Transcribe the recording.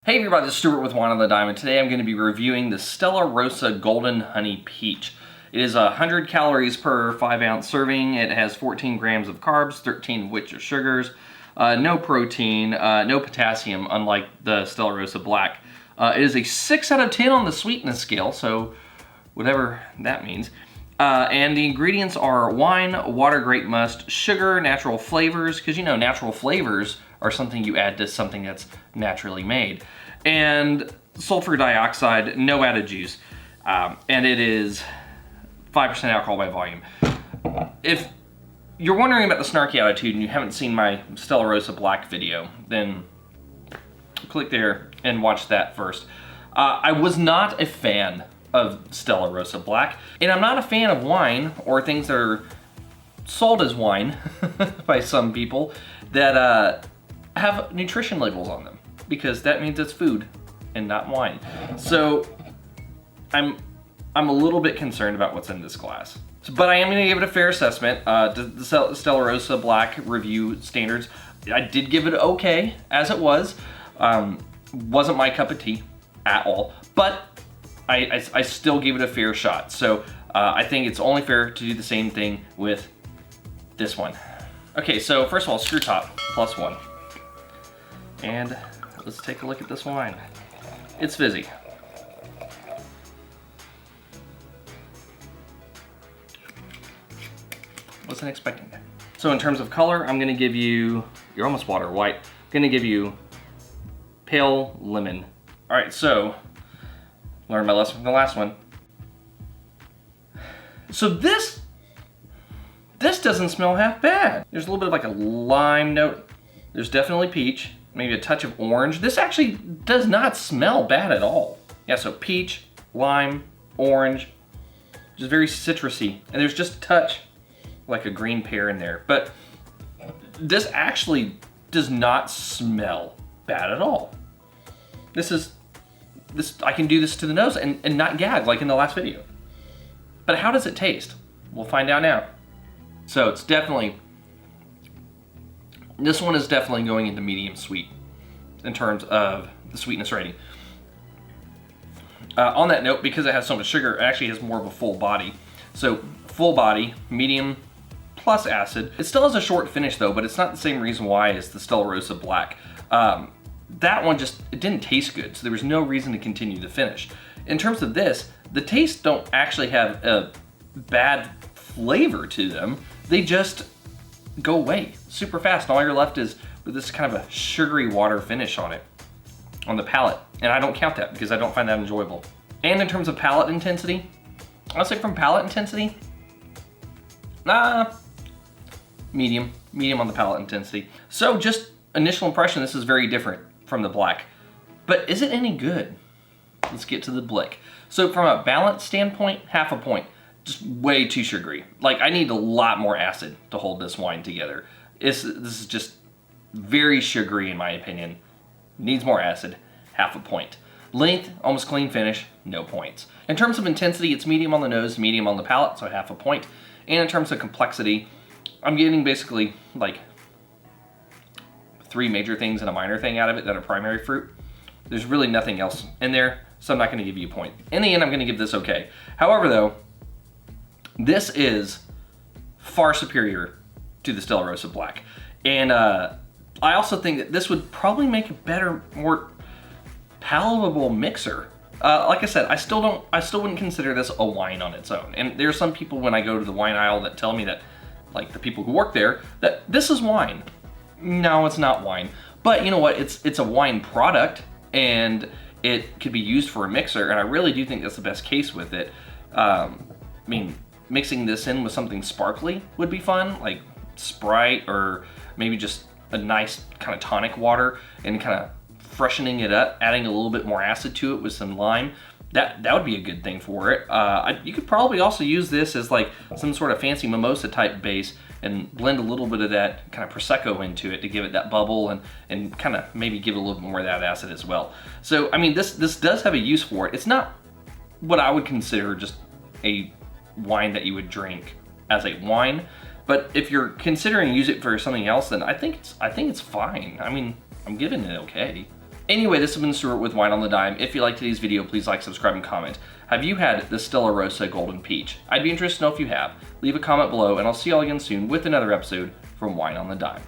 Hey everybody, this is Stuart with Wine on the Diamond. Today I'm going to be reviewing the Stella Rosa Golden Honey Peach. It is 100 calories per 5-ounce serving. It has 14 grams of carbs, 13 of which are sugars, no protein, no potassium, unlike the Stella Rosa Black. It is a 6 out of 10 on the sweetness scale, so whatever that means. And the ingredients are wine, water, grape must, sugar, natural flavors, because you know natural flavors are something you add to something that's naturally made, and sulfur dioxide, no added juice, and it is 5% alcohol by volume. If you're wondering about the snarky attitude and you haven't seen my Stella Rosa Black video, then click there and watch that first. I was not a fan of Stella Rosa Black, and I'm not a fan of wine or things that are sold as wine by some people that have nutrition labels on them, because that means it's food and not wine. So I'm a little bit concerned about what's in this glass. But I am going to give it a fair assessment. The Stella Rosa Black review standards, I did give it okay as it was. Wasn't my cup of tea at all, but I still gave it a fair shot. So I think it's only fair to do the same thing with this one. Okay, so first of all, screw top, +1. And let's take a look at this wine. It's fizzy. Wasn't expecting that. So in terms of color, I'm gonna give you, you're almost water white, I'm gonna give you pale lemon. All right, so learned my lesson from the last one. So this doesn't smell half bad. There's a little bit of like a lime note. There's definitely peach, maybe a touch of orange. This actually does not smell bad at all. Yeah, so peach, lime, orange, just very citrusy. And there's just a touch like a green pear in there. But this actually does not smell bad at all. I can do this to the nose and not gag like in the last video. But how does it taste? We'll find out now. So it's definitely, this one is definitely going into medium sweet in terms of the sweetness rating. On that note, because it has so much sugar, it actually has more of a full body. So full body, medium plus acid. It still has a short finish though, but it's not the same reason why as the Stella Rosa Black. That one just, it didn't taste good, so there was no reason to continue the finish. In terms of this, the tastes don't actually have a bad flavor to them. They just go away super fast. And all you're left is with this kind of a sugary water finish on it, on the palate. And I don't count that because I don't find that enjoyable. And in terms of palate intensity, I'll say from palate intensity, medium on the palate intensity. So just initial impression, this is very different from the black. But is it any good? Let's get to the blick. So from a balance standpoint, half a point. Just way too sugary. Like I need a lot more acid to hold this wine together. This is just very sugary in my opinion. Needs more acid, half a point. Length, almost clean finish, no points. In terms of intensity, it's medium on the nose, medium on the palate, so half a point. And in terms of complexity, I'm getting basically like 3 major things and a minor thing out of it that are primary fruit. There's really nothing else in there, so I'm not gonna give you a point. In the end, I'm gonna give this okay. However though, this is far superior to the Stella Rosa Black. And I also think that this would probably make a better, more palatable mixer. Like I said, I still wouldn't consider this a wine on its own. And there's some people when I go to the wine aisle that tell me that, like the people who work there, that this is wine. No, it's not wine. But you know what, it's a wine product and it could be used for a mixer, and I really do think that's the best case with it. I mean, mixing this in with something sparkly would be fun, like Sprite or maybe just a nice kind of tonic water and kind of freshening it up, adding a little bit more acid to it with some lime. That would be a good thing for it. You could probably also use this as like some sort of fancy mimosa type base and blend a little bit of that kind of Prosecco into it to give it that bubble and kind of maybe give it a little bit more of that acid as well. So, I mean, this does have a use for it. It's not what I would consider just a wine that you would drink as a wine, But if you're considering use it for something else, then I think it's fine. I mean, I'm giving it okay. Anyway, this has been Stuart with Wine on the Dime. If you liked today's video, please like, subscribe, and comment. Have you had the Stella Rosa Golden Peach? I'd be interested to know if you have. Leave a comment below, and I'll see y'all again soon with another episode from Wine on the Dime.